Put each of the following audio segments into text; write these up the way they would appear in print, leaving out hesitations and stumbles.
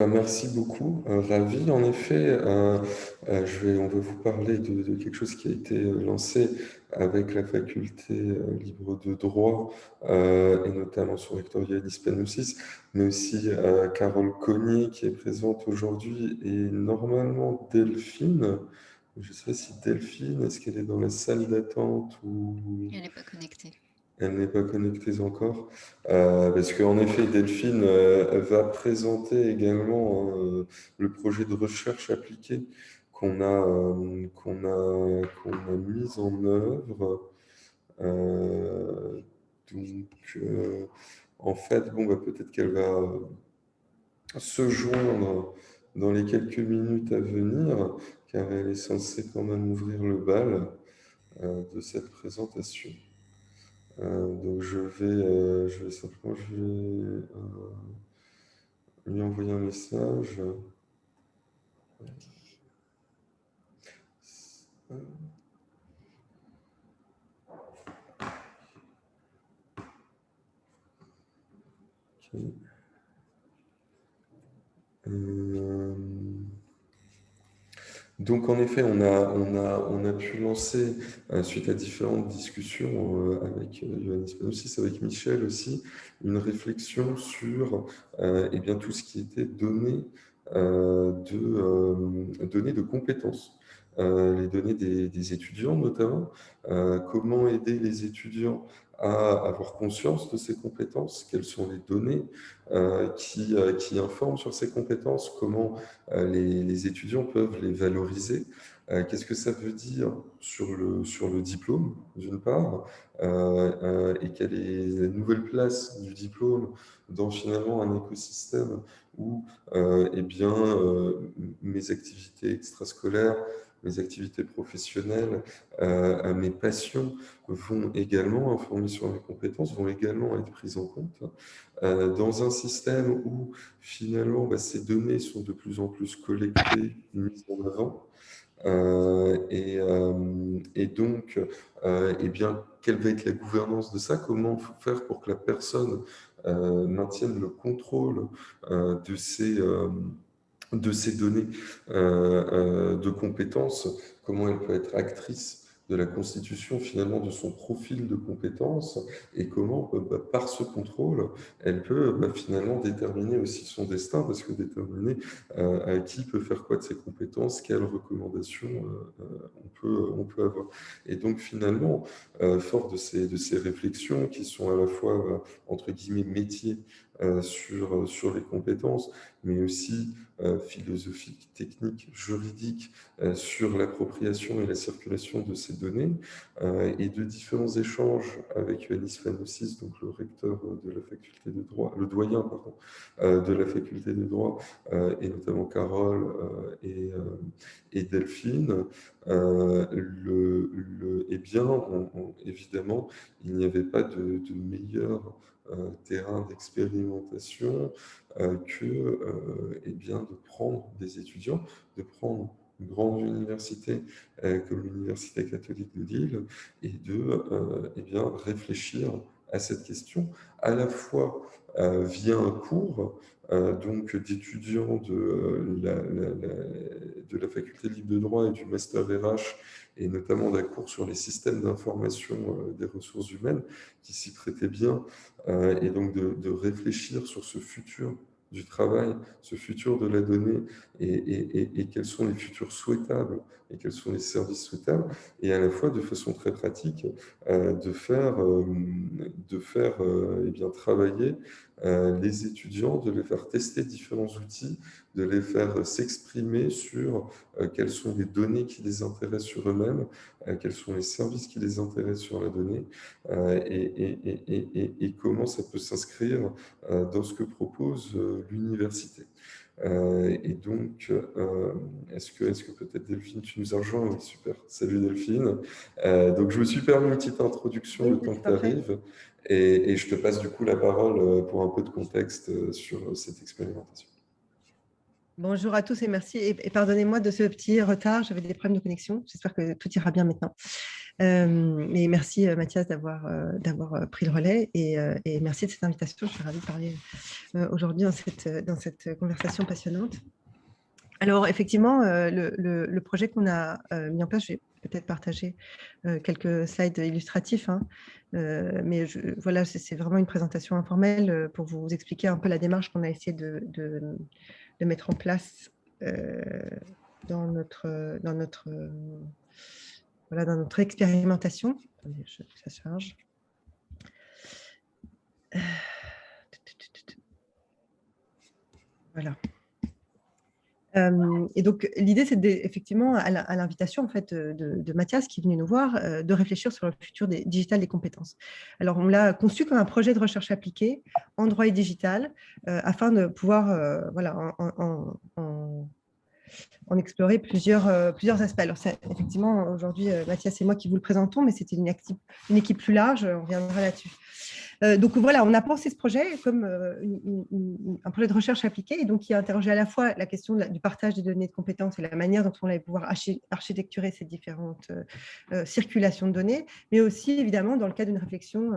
Merci beaucoup, ravi. En effet, on va vous parler de quelque chose qui a été lancé avec la faculté libre de droit et notamment son recteur Yanis Panoussis, mais aussi Carole Cognier qui est présente aujourd'hui et normalement Delphine. Je ne sais pas si Delphine, est-ce qu'elle est dans la salle d'attente ou... Elle n'est pas connectée. Elle n'est pas connectée encore, parce qu'en effet, Delphine va présenter également le projet de recherche appliquée qu'on a mis en œuvre. Euh, en fait, bon, bah, peut-être qu'elle va se joindre dans les quelques minutes à venir, car elle est censée quand même ouvrir le bal de cette présentation. Donc je vais simplement lui envoyer un message. Ok. Euh, donc en effet, on a pu lancer, suite à différentes discussions avec Johannes Panossis, avec Michel aussi, une réflexion sur eh bien, tout ce qui était données de compétences. Les données des étudiants notamment, comment aider les étudiants à avoir conscience de ces compétences, quelles sont les données qui informent sur ces compétences, comment les étudiants peuvent les valoriser. Qu'est-ce que ça veut dire sur le diplôme, d'une part, et quelle est la nouvelle place du diplôme dans finalement un écosystème où eh bien, mes activités extrascolaires, mes activités professionnelles, mes passions vont également informer sur mes compétences, vont également être prises en compte. Dans un système où finalement ces données sont de plus en plus collectées, mises en avant, et donc, eh bien, quelle va être la gouvernance de ça? Comment faire pour que la personne maintienne le contrôle de ces données de compétences, comment elle peut être actrice de la constitution finalement de son profil de compétences et comment, par ce contrôle, elle peut finalement déterminer aussi son destin, parce que déterminer qui peut faire quoi de ses compétences, quelles recommandations on peut avoir. Et donc finalement, fort de ces réflexions qui sont à la fois, entre guillemets, métiers sur les compétences, mais aussi philosophique, technique, juridique sur l'appropriation et la circulation de ces données, et de différents échanges avec Yanis Fanoussis, donc le recteur de la faculté de droit, le doyen, pardon, de la faculté de droit, et notamment Carole et Delphine. Eh bien, évidemment, il n'y avait pas de meilleur terrain d'expérimentation eh bien, de prendre des étudiants, de prendre une grande université comme l'Université catholique de Lille et eh bien, réfléchir à cette question, à la fois via un cours donc d'étudiants de la faculté libre de droit et du master RH, et notamment d'un cours sur les systèmes d'information des ressources humaines qui s'y prêtait bien, et donc de réfléchir sur ce futur du travail, ce futur de la donnée, et quels sont les futurs souhaitables et quels sont les services souhaitables, et à la fois de façon très pratique de faire eh bien, travailler les étudiants, de les faire tester différents outils, de les faire s'exprimer sur quelles sont les données qui les intéressent sur eux-mêmes, quels sont les services qui les intéressent sur la donnée, et comment ça peut s'inscrire dans ce que propose l'université. Et donc, est-ce que peut-être Delphine, tu nous as rejoint? Oui, super. Salut Delphine. Donc, je me suis permis une petite introduction Oui, le je temps suis que pas tu prête. arrives, et je te passe du coup la parole pour un peu de contexte sur cette expérimentation. Bonjour à tous et merci. Et pardonnez-moi de ce petit retard, j'avais des problèmes de connexion. J'espère que tout ira bien maintenant. Et merci Mathias d'avoir pris le relais et merci de cette invitation. Je suis ravie de parler aujourd'hui dans cette conversation passionnante. Alors effectivement, le projet qu'on a mis en place, je vais peut-être partager quelques slides illustratifs, hein, mais voilà, c'est vraiment une présentation informelle pour vous expliquer un peu la démarche qu'on a essayé de mettre en place dans notre expérimentation. Attendez, ça charge. Voilà. Et donc, l'idée, c'est effectivement, à l'invitation en fait, de Mathias, qui est venu nous voir, de réfléchir sur le futur digital des compétences. Alors, on l'a conçu comme un projet de recherche appliquée en droit et digital, afin de pouvoir voilà, en explorer plusieurs aspects. Alors, effectivement, aujourd'hui, Mathias et moi qui vous le présentons, mais c'était une équipe plus large, on reviendra là-dessus. Donc voilà, on a pensé ce projet comme un projet de recherche appliquée, et donc qui a interrogé à la fois la question du partage des données de compétences et la manière dont on allait pouvoir architecturer ces différentes circulations de données, mais aussi évidemment dans le cadre d'une réflexion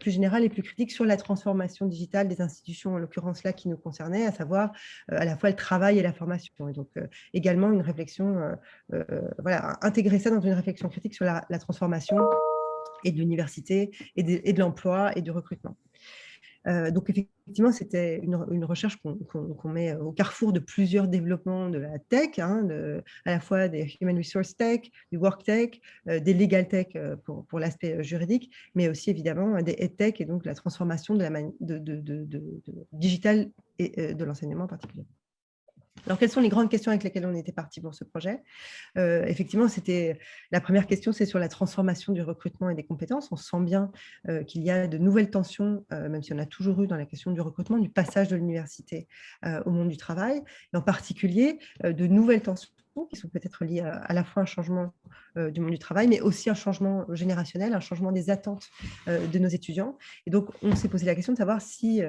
plus générale et plus critique sur la transformation digitale des institutions, en l'occurrence là qui nous concernait, à savoir à la fois le travail et la formation. Et donc également une réflexion, voilà, intégrer ça dans une réflexion critique sur la transformation et de l'université et de l'emploi et du recrutement. Donc effectivement, c'était une recherche qu'on met au carrefour de plusieurs développements de la tech, hein, à la fois des human resource tech, du work tech, des legal tech pour l'aspect juridique, mais aussi évidemment des ed tech et donc la transformation digitale et de l'enseignement en particulier. Alors, quelles sont les grandes questions avec lesquelles on était parti pour ce projet ? Effectivement, la première question, c'est sur la transformation du recrutement et des compétences. On sent bien qu'il y a de nouvelles tensions, même si on a toujours eu dans la question du recrutement, du passage de l'université au monde du travail, et en particulier de nouvelles tensions qui sont peut-être liées à la fois à un changement du monde du travail, mais aussi un changement générationnel, un changement des attentes de nos étudiants. Et donc, on s'est posé la question de savoir si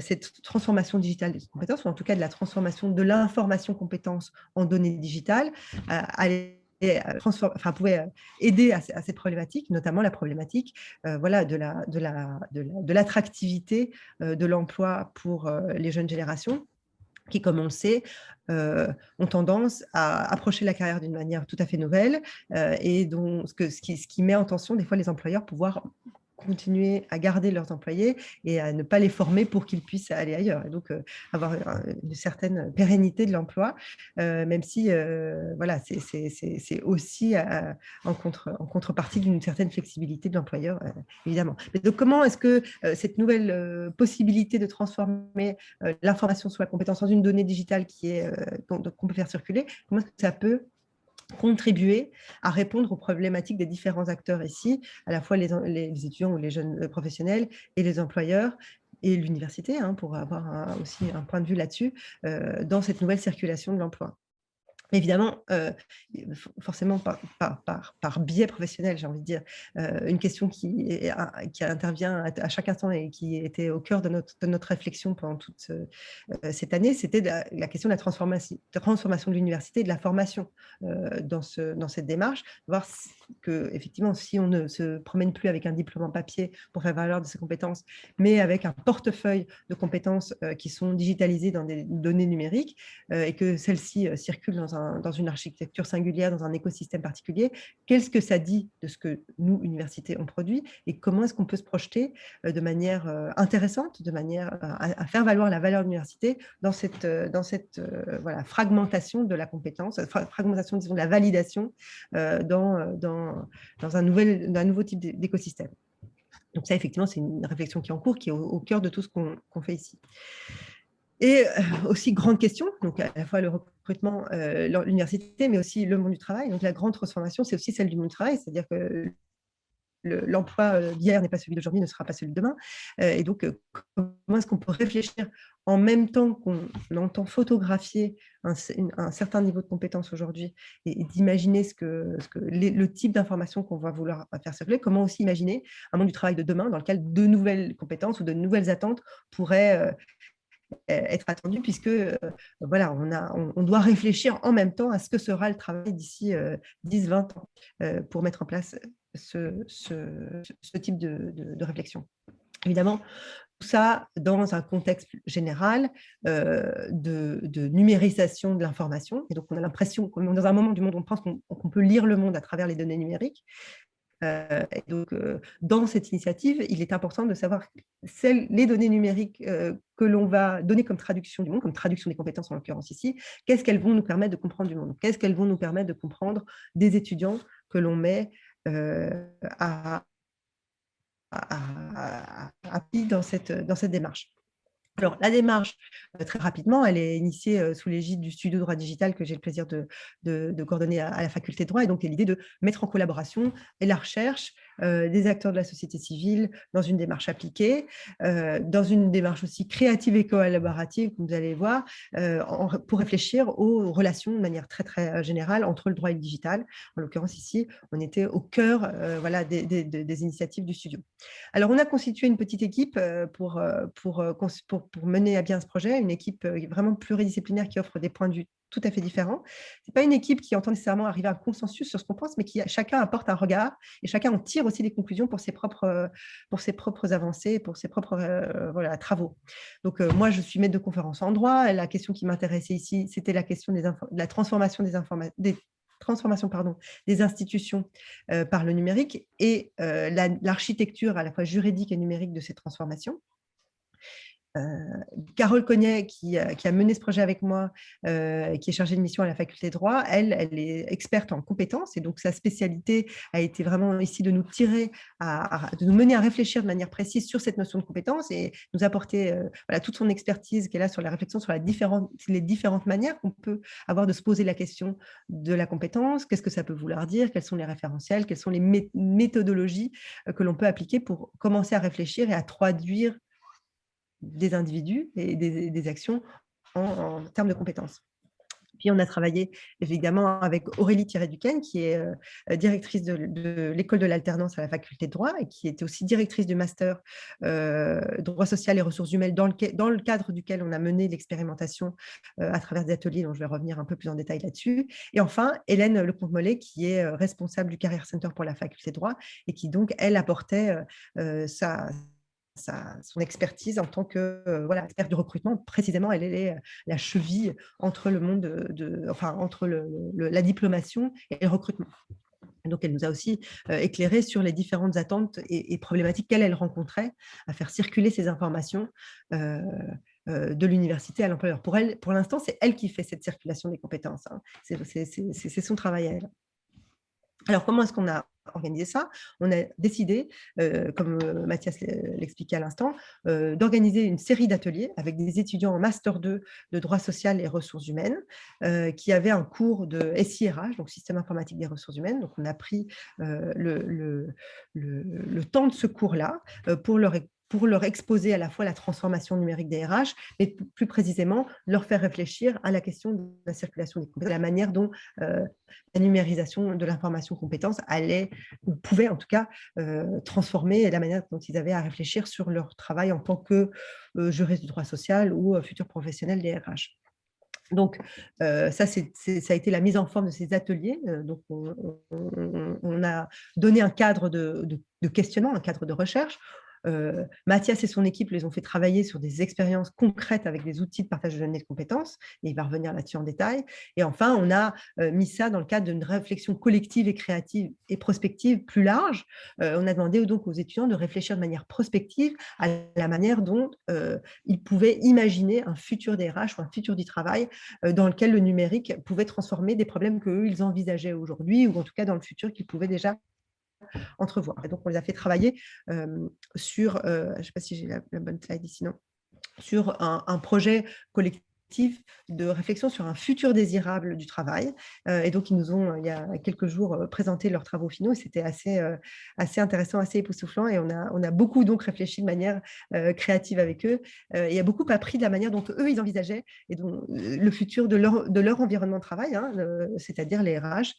cette transformation digitale des compétences, ou en tout cas de la transformation de l'information compétences en données digitales, pouvait aider à cette problématique, notamment la problématique voilà, de l'attractivité de l'emploi pour les jeunes générations, qui, comme on le sait, ont tendance à approcher la carrière d'une manière tout à fait nouvelle et ce qui met en tension des fois les employeurs pouvoir continuer à garder leurs employés et à ne pas les former pour qu'ils puissent aller ailleurs. Et donc, avoir une certaine pérennité de l'emploi, même si voilà, c'est aussi en contrepartie d'une certaine flexibilité de l'employeur, évidemment. Mais donc, comment est-ce que cette nouvelle possibilité de transformer l'information sur la compétence dans une donnée digitale qu'on peut faire circuler, comment est-ce que ça peut contribuer à répondre aux problématiques des différents acteurs ici, à la fois les étudiants ou les jeunes professionnels et les employeurs et l'université, hein, pour avoir aussi un point de vue là-dessus, dans cette nouvelle circulation de l'emploi. Évidemment, forcément par biais professionnel, j'ai envie de dire, une question qui intervient à chaque instant et qui était au cœur de notre réflexion pendant toute cette année, c'était la question de la transformation de l'université et de la formation dans cette démarche, voir que, effectivement, si on ne se promène plus avec un diplôme en papier pour faire valoir de ses compétences, mais avec un portefeuille de compétences qui sont digitalisées dans des données numériques et que celles-ci circulent dans une architecture singulière, dans un écosystème particulier, qu'est-ce que ça dit de ce que nous, universités, on produit et comment est-ce qu'on peut se projeter de manière intéressante, de manière à faire valoir la valeur de l'université dans cette voilà, fragmentation de la compétence, fragmentation, disons, de la validation dans un nouveau type d'écosystème. Donc ça, effectivement, c'est une réflexion qui est en cours, qui est au cœur de tout ce qu'on fait ici. Et aussi, grande question, donc à la fois le recrutement, l'université, mais aussi le monde du travail. Donc la grande transformation, c'est aussi celle du monde du travail, c'est-à-dire que l'emploi d'hier n'est pas celui d'aujourd'hui, ne sera pas celui de demain. Et donc, comment est-ce qu'on peut réfléchir en même temps qu'on entend photographier un certain niveau de compétence aujourd'hui et d'imaginer le type d'information qu'on va vouloir faire circuler, comment aussi imaginer un monde du travail de demain dans lequel de nouvelles compétences ou de nouvelles attentes pourraient être attendu, puisque voilà, on doit réfléchir en même temps à ce que sera le travail d'ici 10-20 ans pour mettre en place ce type de réflexion. Évidemment, tout ça dans un contexte général de numérisation de l'information. Et donc, on a l'impression, dans un moment du monde, on pense qu'on peut lire le monde à travers les données numériques. Et donc, dans cette initiative, il est important de savoir les données numériques que l'on va donner comme traduction du monde, comme traduction des compétences en l'occurrence ici, qu'est-ce qu'elles vont nous permettre de comprendre du monde? Qu'est-ce qu'elles vont nous permettre de comprendre des étudiants que l'on met à dans cette démarche. Alors, la démarche, très rapidement, elle est initiée sous l'égide du studio droit digital que j'ai le plaisir de coordonner à la faculté de droit. Et donc, il y a l'idée de mettre en collaboration et la recherche des acteurs de la société civile dans une démarche appliquée, dans une démarche aussi créative et collaborative, comme vous allez voir, pour réfléchir aux relations de manière très, très générale entre le droit et le digital. En l'occurrence, ici, on était au cœur voilà, des initiatives du studio. Alors, on a constitué une petite équipe pour mener à bien ce projet, une équipe vraiment pluridisciplinaire qui offre des points de vue tout à fait différents. Ce n'est pas une équipe qui entend nécessairement arriver à un consensus sur ce qu'on pense, mais chacun apporte un regard et chacun en tire aussi des conclusions pour ses propres avancées, pour ses propres voilà, travaux. Donc, moi, je suis maître de conférence en droit. La question qui m'intéressait ici, c'était la question de la transformation des institutions par le numérique et l'architecture à la fois juridique et numérique de ces transformations. Carole Cognet, qui a mené ce projet avec moi, qui est chargée de mission à la faculté de droit, elle est experte en compétences et donc sa spécialité a été vraiment ici de nous tirer, de nous mener à réfléchir de manière précise sur cette notion de compétence et nous apporter voilà, toute son expertise qu'elle a sur la réflexion sur les différentes manières qu'on peut avoir de se poser la question de la compétence, qu'est-ce que ça peut vouloir dire, quels sont les référentiels, quelles sont les méthodologies que l'on peut appliquer pour commencer à réfléchir et à traduire des individus et des actions en termes de compétences. Puis, on a travaillé évidemment avec Aurélie Thierry-Duquesne, qui est directrice de l'école de l'alternance à la faculté de droit et qui était aussi directrice du master droit social et ressources humaines dans le cadre duquel on a mené l'expérimentation à travers des ateliers dont je vais revenir un peu plus en détail là-dessus. Et enfin, Hélène Lecomte-Mollet, qui est responsable du Career Center pour la faculté de droit et qui donc, elle, apportait son expertise en tant que voilà, experte du recrutement. Précisément, elle est la cheville entre le monde entre la diplomation et le recrutement. Donc, elle nous a aussi éclairé sur les différentes attentes et problématiques qu'elle rencontrait à faire circuler ces informations de l'université à l'employeur. Pour l'instant, c'est elle qui fait cette circulation des compétences. Hein. C'est son travail à elle. Alors, comment est-ce qu'on a organisé ça? On a décidé, comme Mathias l'expliquait à l'instant, d'organiser une série d'ateliers avec des étudiants en Master 2 de droit social et ressources humaines qui avaient un cours de SIRH, donc Système informatique des ressources humaines. Donc, on a pris le temps de ce cours-là pour leur exposer à la fois la transformation numérique des RH, mais plus précisément leur faire réfléchir à la question de la circulation des compétences, la manière dont la numérisation de l'information compétences allait, ou pouvait en tout cas, transformer la manière dont ils avaient à réfléchir sur leur travail en tant que juriste du droit social ou futur professionnel des RH. Donc, ça a été la mise en forme de ces ateliers. Donc, on a donné un cadre de questionnement, un cadre de recherche. Mathias et son équipe les ont fait travailler sur des expériences concrètes avec des outils de partage de données de compétences, et il va revenir là-dessus en détail. Et enfin, on a mis ça dans le cadre d'une réflexion collective et créative et prospective plus large. On a demandé donc aux étudiants de réfléchir de manière prospective à la manière dont ils pouvaient imaginer un futur DRH ou un futur du travail dans lequel le numérique pouvait transformer des problèmes qu'eux, ils envisageaient aujourd'hui, ou en tout cas dans le futur qu'ils pouvaient déjà entrevoir. Et donc, on les a fait travailler sur, je ne sais pas si j'ai la bonne slide ici, non, sur un projet collectif de réflexion sur un futur désirable du travail. Et donc, ils nous ont, il y a quelques jours, présenté leurs travaux finaux. C'était assez intéressant, assez époustouflant. Et on a beaucoup donc réfléchi de manière créative avec eux. Et il a beaucoup appris de la manière dont eux, ils envisageaient et dont, le futur de leur environnement de travail, hein, c'est-à-dire les RH,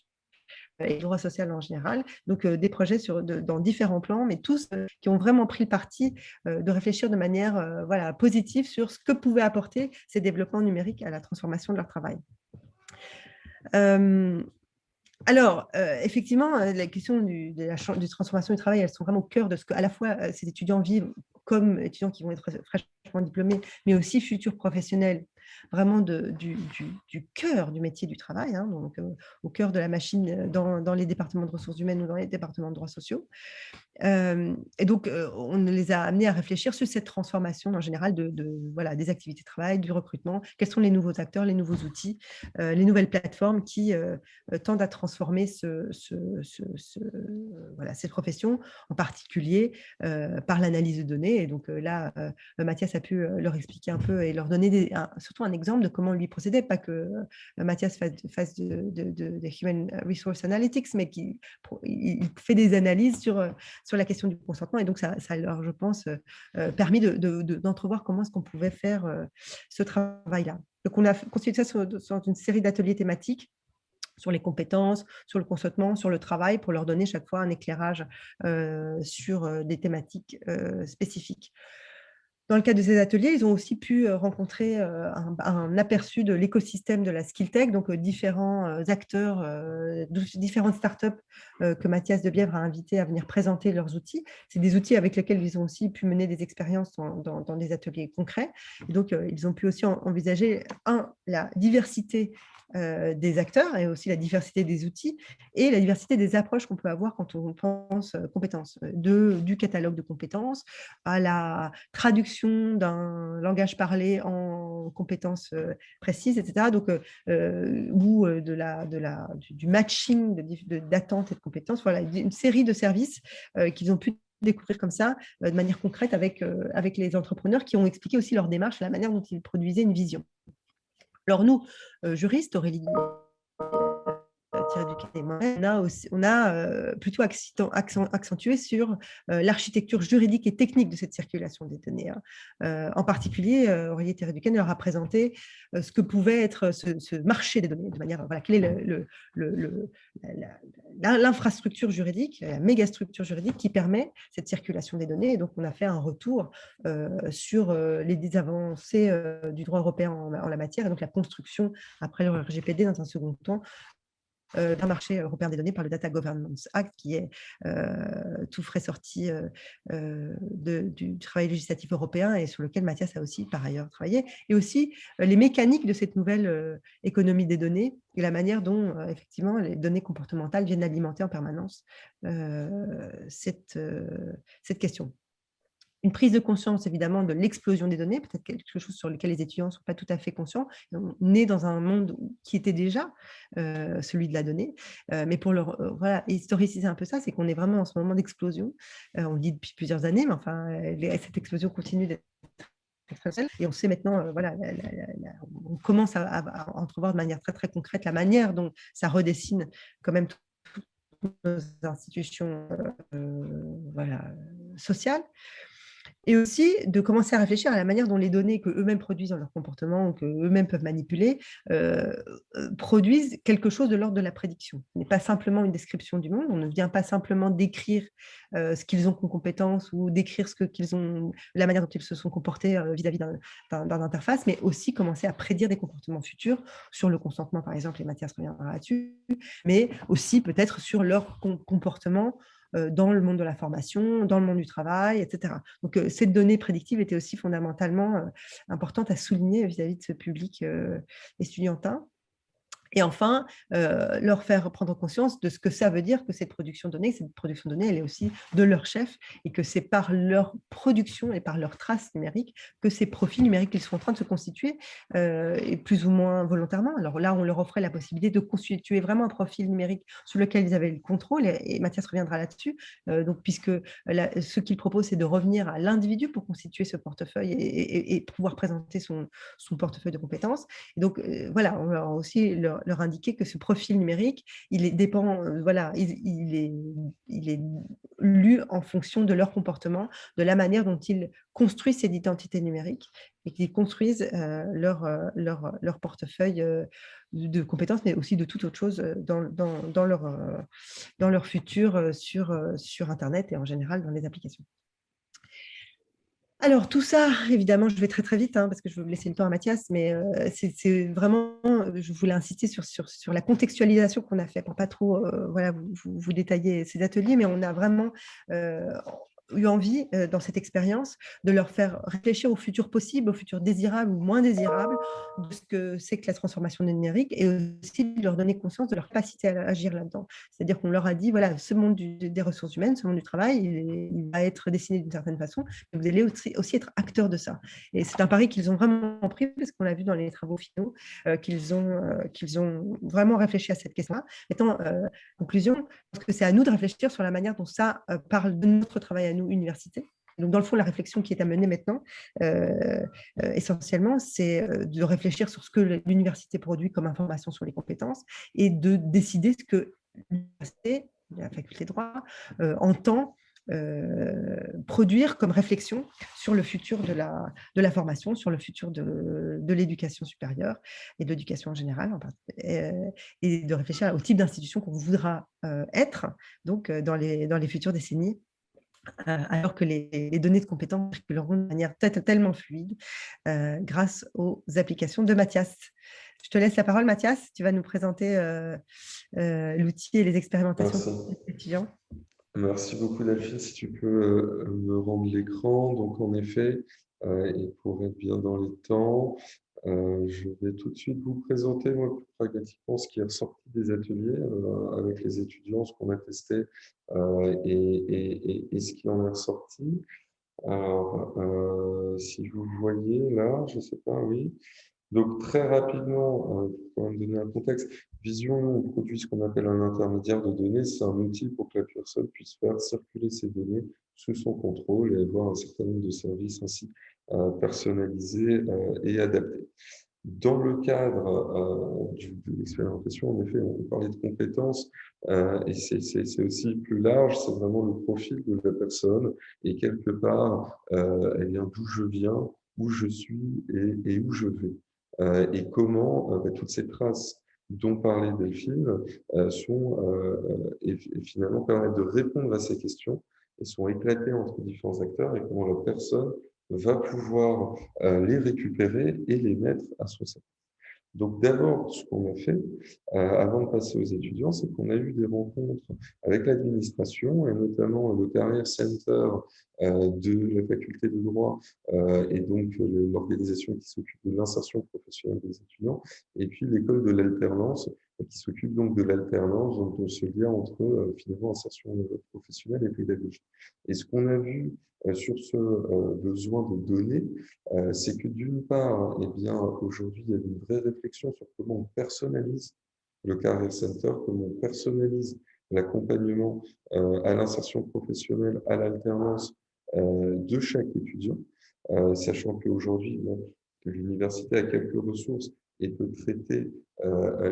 et le droit social en général. Donc, des projets dans différents plans, mais tous qui ont vraiment pris le parti de réfléchir de manière voilà, positive sur ce que pouvaient apporter ces développements numériques à la transformation de leur travail. Alors, effectivement, la question de transformation du travail, elles sont vraiment au cœur de ce que, à la fois, ces étudiants vivent comme étudiants qui vont être fraîchement diplômés, mais aussi futurs professionnels, vraiment du cœur du métier du travail, hein, donc au cœur de la machine, dans les départements de ressources humaines ou dans les départements de droits sociaux. Et donc, on les a amenés à réfléchir sur cette transformation en général voilà, des activités de travail, du recrutement. Quels sont les nouveaux acteurs, les nouveaux outils, les nouvelles plateformes qui tendent à transformer voilà, cette profession, en particulier par l'analyse de données. Et donc là, Mathias a pu leur expliquer un peu et leur donner surtout un exemple de comment lui procéder, pas que Mathias fasse de Human Resource Analytics, mais il fait des analyses sur la question du consentement. Et donc, ça leur, je pense, permis d'entrevoir comment est-ce qu'on pouvait faire ce travail-là. Donc, on a constitué ça sur une série d'ateliers thématiques sur les compétences, sur le consentement, sur le travail, pour leur donner chaque fois un éclairage sur des thématiques spécifiques. Dans le cadre de ces ateliers, ils ont aussi pu rencontrer un aperçu de l'écosystème de la Skill Tech, donc différents acteurs, différentes startups que Mathias de Bièvre a invité à venir présenter leurs outils. C'est des outils avec lesquels ils ont aussi pu mener des expériences dans des ateliers concrets. Et donc, ils ont pu aussi envisager, la diversité des acteurs et aussi la diversité des outils et la diversité des approches qu'on peut avoir quand on pense compétences, du catalogue de compétences à la traduction d'un langage parlé en compétences précises, etc. Donc, ou du matching d'attentes et de compétences. Voilà, une série de services qu'ils ont pu découvrir comme ça, de manière concrète avec les entrepreneurs qui ont expliqué aussi leur démarche, la manière dont ils produisaient une vision. Alors nous, juristes, Aurélie Thierry Duquesne, on a plutôt accentué sur l'architecture juridique et technique de cette circulation des données. En particulier, Aurélie Thierry Duquesne leur a présenté ce que pouvait être ce marché des données, de manière, voilà, quelle est l'infrastructure juridique, la mégastructure juridique qui permet cette circulation des données. Et donc, on a fait un retour sur les avancées du droit européen en la matière, et donc la construction, après le RGPD, dans un second temps, d'un marché européen des données par le Data Governance Act, qui est tout frais sorti du travail législatif européen et sur lequel Mathias a aussi par ailleurs travaillé, et aussi les mécaniques de cette nouvelle économie des données et la manière dont effectivement les données comportementales viennent alimenter en permanence cette question. Une prise de conscience, évidemment, de l'explosion des données, peut-être quelque chose sur lequel les étudiants ne sont pas tout à fait conscients. On est dans un monde qui était déjà celui de la donnée, mais pour leur voilà, historiciser un peu ça, c'est qu'on est vraiment en ce moment d'explosion. On le dit depuis plusieurs années, mais enfin, cette explosion continue d'être exponentielle. Et on sait maintenant, voilà, on commence à entrevoir de manière très, très concrète la manière dont ça redessine quand même toutes nos institutions voilà, sociales. Et aussi de commencer à réfléchir à la manière dont les données qu'eux-mêmes produisent dans leur comportement ou qu'eux-mêmes peuvent manipuler produisent quelque chose de l'ordre de la prédiction. Ce n'est pas simplement une description du monde, on ne vient pas simplement décrire ce qu'ils ont comme compétences ou décrire la manière dont ils se sont comportés vis-à-vis d'un interface, mais aussi commencer à prédire des comportements futurs sur le consentement, par exemple, et Mathias reviendra là-dessus, mais aussi peut-être sur leur comportement dans le monde de la formation, dans le monde du travail, etc. Donc, cette donnée prédictive était aussi fondamentalement importante à souligner vis-à-vis de ce public estudiantin. Et enfin, leur faire prendre conscience de ce que ça veut dire que cette production de données, elle est aussi de leur chef, et que c'est par leur production et par leur trace numérique que ces profils numériques qu'ils sont en train de se constituer, et plus ou moins volontairement. Alors là, on leur offrait la possibilité de constituer vraiment un profil numérique sur lequel ils avaient le contrôle, et Mathias reviendra là-dessus, donc, puisque ce qu'il propose, c'est de revenir à l'individu pour constituer ce portefeuille et pouvoir présenter son portefeuille de compétences. Et donc, voilà, on leur a aussi leur indiquer que ce profil numérique, dépend, voilà, il est lu en fonction de leur comportement, de la manière dont ils construisent cette identité numérique et qu'ils construisent leur portefeuille de compétences, mais aussi de toute autre chose dans leur futur sur Internet et en général dans les applications. Alors tout ça, évidemment, je vais très très vite, hein, parce que je veux laisser le temps à Mathias, mais c'est vraiment, je voulais insister sur la contextualisation qu'on a fait, pour pas trop voilà, vous détailler ces ateliers, mais on a vraiment euh, eu envie, dans cette expérience, de leur faire réfléchir au futur possible, au futur désirable ou moins désirable, de ce que c'est que la transformation numérique, et aussi de leur donner conscience de leur capacité à agir là-dedans. C'est-à-dire qu'on leur a dit, voilà, ce monde des ressources humaines, ce monde du travail, il va être dessiné d'une certaine façon, vous allez aussi être acteur de ça. Et c'est un pari qu'ils ont vraiment pris, parce qu'on l'a vu dans les travaux finaux, qu'ils ont vraiment réfléchi à cette question-là. Maintenant, conclusion, je pense que c'est à nous de réfléchir sur la manière dont ça parle de notre travail à nous, université. Donc, dans le fond, la réflexion qui est à mener maintenant, essentiellement, c'est de réfléchir sur ce que l'université produit comme information sur les compétences, et de décider ce que l'université, la faculté de droit, entend produire comme réflexion sur le futur de la formation, sur le futur de l'éducation supérieure et de l'éducation en général, et de réfléchir au type d'institution qu'on voudra être, donc dans les futures décennies, alors que les données de compétences circuleront de manière tellement fluide grâce aux applications de Mathias. Je te laisse la parole, Mathias. Tu vas nous présenter l'outil et les expérimentations Merci. des étudiants. Merci beaucoup Delphine, si tu peux me rendre l'écran. Donc en effet, et pour être bien dans les temps, je vais tout de suite vous présenter moi plus pragmatiquement ce qui est ressorti des ateliers avec les étudiants, ce qu'on a testé et ce qui en est ressorti. Alors, si vous voyez là, je ne sais pas, oui. Donc, très rapidement, pour quand même donner un contexte, Vision, nous, on produit ce qu'on appelle un intermédiaire de données. C'est un outil pour que la personne puisse faire circuler ses données sous son contrôle et avoir un certain nombre de services ainsi personnalisés et adaptés. Dans le cadre de l'expérimentation, en effet, on parlait de compétences et c'est aussi plus large, c'est vraiment le profil de la personne et quelque part, eh bien, d'où je viens, où je suis et où je vais. Et comment toutes ces traces dont parlait Delphine et finalement permettent de répondre à ces questions et sont éclatées entre différents acteurs et comment la personne va pouvoir les récupérer et les mettre à son service. Donc d'abord, ce qu'on a fait, avant de passer aux étudiants, c'est qu'on a eu des rencontres avec l'administration et notamment le Career Center de la faculté de droit et donc l'organisation qui s'occupe de l'insertion professionnelle des étudiants, et puis l'école de l'alternance qui s'occupe donc de l'alternance, donc de ce lien entre finalement insertion professionnelle et pédagogie. Et ce qu'on a vu sur ce besoin de données, c'est que d'une part, eh bien, aujourd'hui, il y a une vraie réflexion sur comment on personnalise le Career Center, comment on personnalise l'accompagnement à l'insertion professionnelle, à l'alternance de chaque étudiant, sachant qu'aujourd'hui, bon, l'université a quelques ressources et peut traiter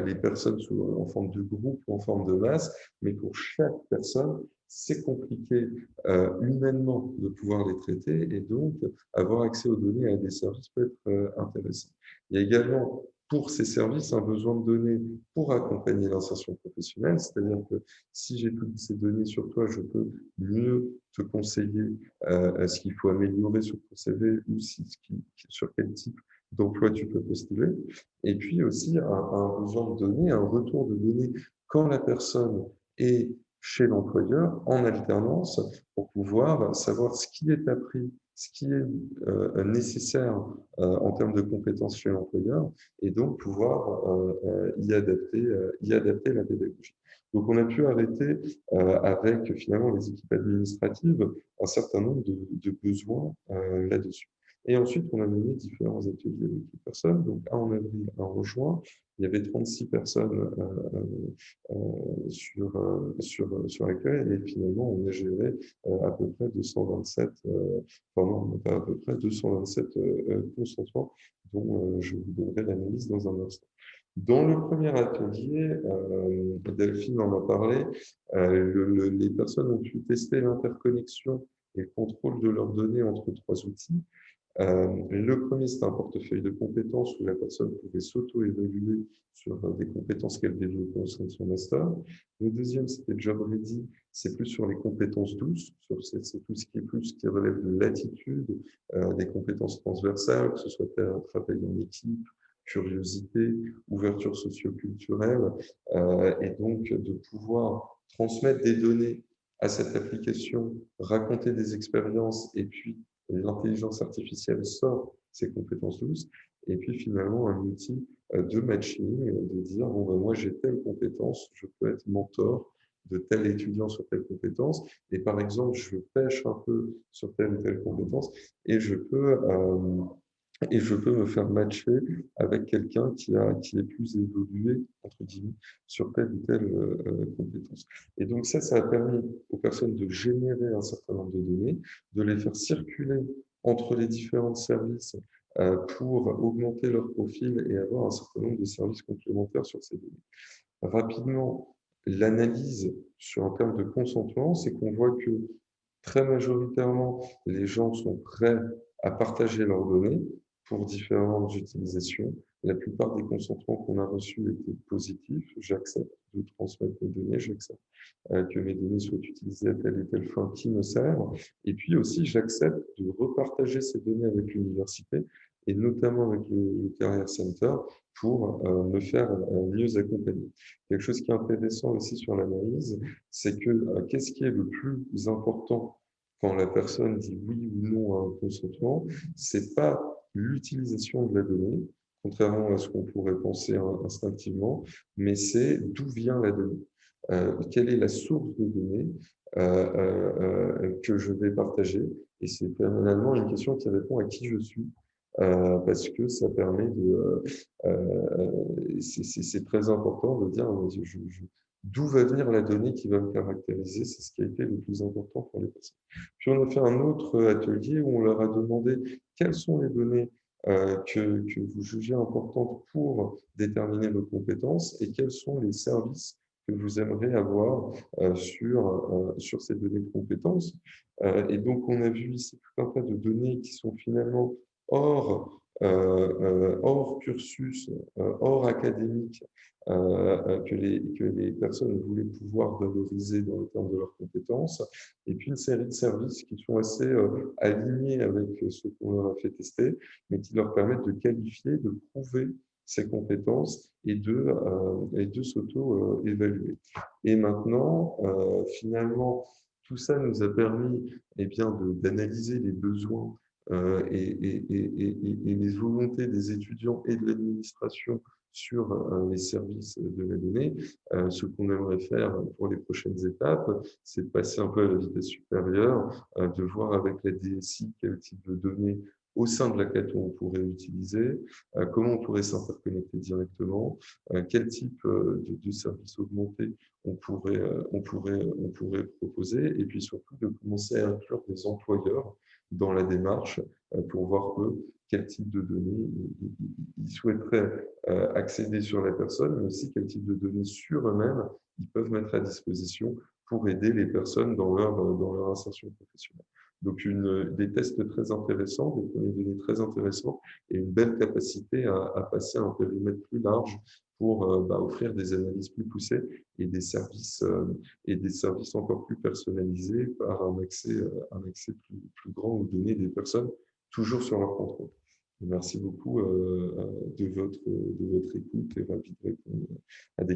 les personnes en forme de groupe ou en forme de masse, mais pour chaque personne, c'est compliqué humainement de pouvoir les traiter et donc avoir accès aux données et à des services peut être intéressant. Il y a également pour ces services un besoin de données pour accompagner l'insertion professionnelle, c'est-à-dire que si j'ai toutes ces données sur toi, je peux mieux te conseiller ce qu'il faut améliorer sur ton CV ou sur quel type d'emploi tu peux postuler. Et puis aussi un besoin de données, un retour de données quand la personne est chez l'employeur en alternance pour pouvoir savoir ce qui est appris, ce qui est nécessaire en termes de compétences chez l'employeur et donc pouvoir y adapter la pédagogie. Donc, on a pu arrêter avec finalement les équipes administratives un certain nombre de besoins là-dessus. Et ensuite, on a mené différents ateliers avec les personnes. Donc, un en avril, un en juin. Il y avait 36 personnes sur l'accueil et finalement, on a géré à peu près 227, enfin non, pas à peu près 227 consentements dont je vous donnerai l'analyse dans un instant. Dans le premier atelier, Delphine en a parlé, les personnes ont pu tester l'interconnexion et le contrôle de leurs données entre trois outils. Le premier, c'était un portefeuille de compétences où la personne pouvait s'auto-évaluer sur des compétences qu'elle développait au sein de son master. Le deuxième, c'était Job Ready, c'est plus sur les compétences douces, c'est tout ce qui est plus qui relève de l'attitude, des compétences transversales, que ce soit travail en équipe, curiosité, ouverture socioculturelle, et donc de pouvoir transmettre des données à cette application, raconter des expériences, et puis l'intelligence artificielle sort ces compétences douces, et puis finalement un outil de matching, de dire, bon, ben, moi j'ai telle compétence, je peux être mentor de tel étudiant sur telle compétence, et par exemple, je pêche un peu sur telle ou telle compétence, et je peux me faire matcher avec quelqu'un qui est plus évolué, entre guillemets, sur telle ou telle compétence. Et donc ça a permis aux personnes de générer un certain nombre de données, de les faire circuler entre les différents services pour augmenter leur profil et avoir un certain nombre de services complémentaires sur ces données. Rapidement, l'analyse sur un terme de consentement, c'est qu'on voit que très majoritairement, les gens sont prêts à partager leurs données pour différentes utilisations. La plupart des consentements qu'on a reçus étaient positifs. J'accepte de transmettre mes données, j'accepte que mes données soient utilisées à telle et telle fin qui me sert. Et puis aussi, j'accepte de repartager ces données avec l'université et notamment avec le Career Center pour me faire mieux accompagner. Quelque chose qui est intéressant aussi sur l'analyse, c'est que qu'est-ce qui est le plus important quand la personne dit oui ou non à un consentement, c'est pas l'utilisation de la donnée, contrairement à ce qu'on pourrait penser instinctivement, mais c'est d'où vient la donnée. Quelle est la source de données que je vais partager? Et c'est finalement une question qui répond à qui je suis, parce que ça permet de... c'est très important de dire d'où va venir la donnée qui va me caractériser, c'est ce qui a été le plus important pour les personnes. Puis on a fait un autre atelier où on leur a demandé quelles sont les données que vous jugez importantes pour déterminer vos compétences et quels sont les services que vous aimeriez avoir sur ces données de compétences. Et donc, on a vu ici tout un tas de données qui sont finalement hors cursus, hors académique, que les personnes voulaient pouvoir valoriser dans le terme de leurs compétences, et puis une série de services qui sont assez alignés avec ce qu'on leur a fait tester, mais qui leur permettent de qualifier, de prouver ses compétences et de s'auto-évaluer. Et maintenant, finalement, tout ça nous a permis eh bien, d'analyser les besoins et les volontés des étudiants et de l'administration sur les services de la donnée. Ce qu'on aimerait faire pour les prochaines étapes, c'est de passer un peu à la vitesse supérieure, de voir avec la DSI quel type de données au sein de la Cato on pourrait utiliser, comment on pourrait s'interconnecter directement, quel type de services augmentés on pourrait proposer, et puis surtout de commencer à inclure des employeurs dans la démarche pour voir, eux, quel type de données ils souhaiteraient accéder sur la personne, mais aussi quel type de données sur eux-mêmes ils peuvent mettre à disposition pour aider les personnes dans leur insertion professionnelle. Donc, des tests très intéressants, des premières données très intéressantes et une belle capacité à passer à un périmètre plus large pour offrir des analyses plus poussées et des services encore plus personnalisés par un accès plus grand aux données des personnes, toujours sur leur contrôle. Merci beaucoup de votre écoute et ravi de répondre à des questions.